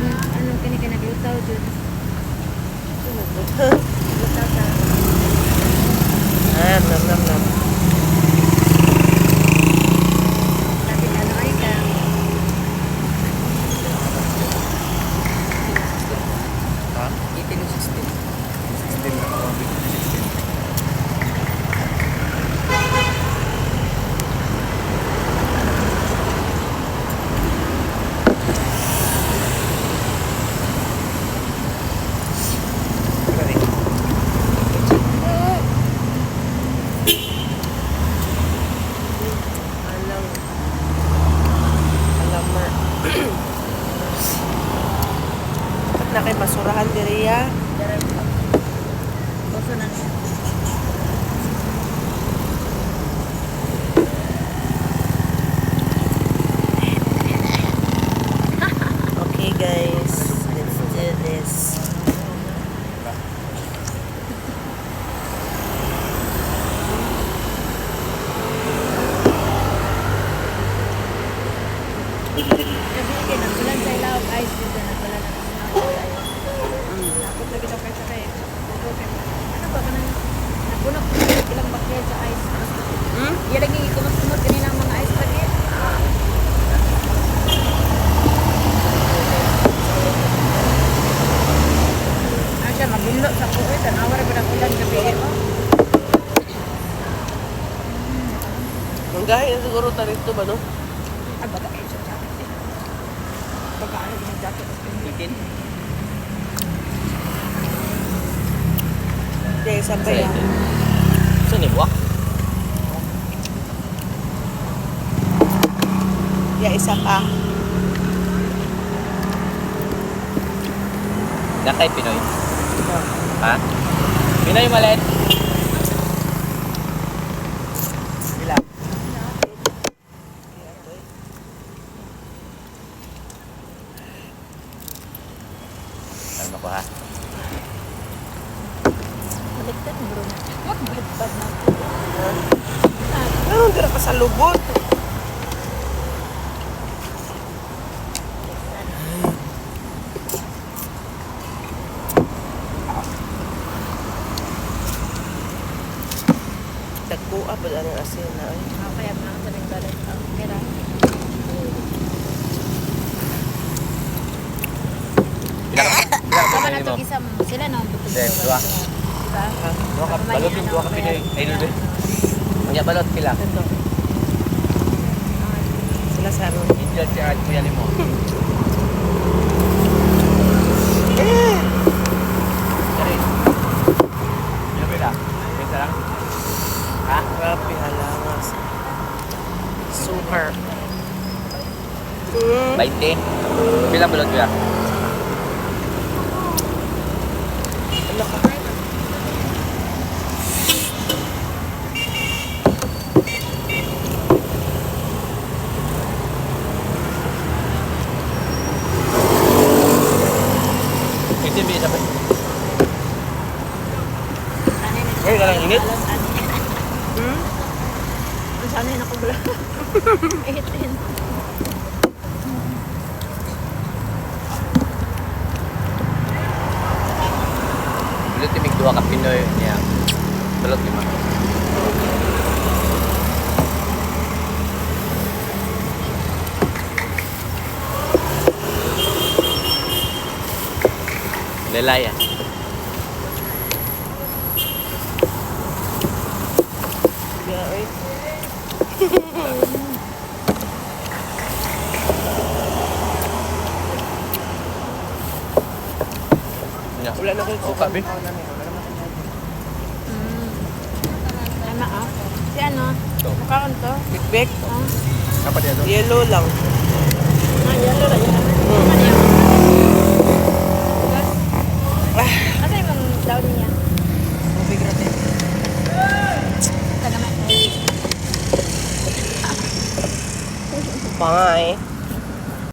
ano kini ka naglutaw jud. Lutaw ta. Nam. Tapi ano ay ka. Ha? 1816. 16 na ako. 16. Na kay basurahan diri ya. Boso na niya. Okay guys, let's do this. Kasi kaya nagulan sa ilaw guys, dito nagulan na. Ako lagi daw kay sakay. Ano ba kanang napunak ilang bakyan sa ice. Iya lagi kumot-kumot kanina ang mga ice lagi. Siya magulo sa kuwi tanawa ra gud ulan gabi mo. Manggahin na siguro tarito ba no? Ay baka ay sa jacket. Baka ano din jacket. Dahil sa kaya. Saan iba? Ya isa pa. Na kay Pinoy. Ha? Pinoy malit. Sila. Ano ko ha? Baliktad bro. Wag bad na. Ano dira ka sa lubot? Dagkuha pa ang asin na ay. Kaya na sa ning balat. Okay ra. Tama na to isa mo. Sila na ang butog. Dua. Diba? Dua ka balot yung dua ka Pinoy. Ay dulbe. Ang balot pila. Sila sa ron. Indian si Art Kuya Limo. Sorry. Ano pila? Pisa lang? Ha? Grabe halangas. Sukar. 20. Pila balot kuya? Ano ka? Ito yung bisa pa. Ay, galang init. Sana yun ako bala. Ihitin. Balot yung dua ka Pinoy niya. Balot lima. Lelaya. Ya, oy. Wala na ko Suka, Bin. Ano ah? Si ano? Ito. Mukhaon to? Big Kapan yan? Yellow lang. Ah, yellow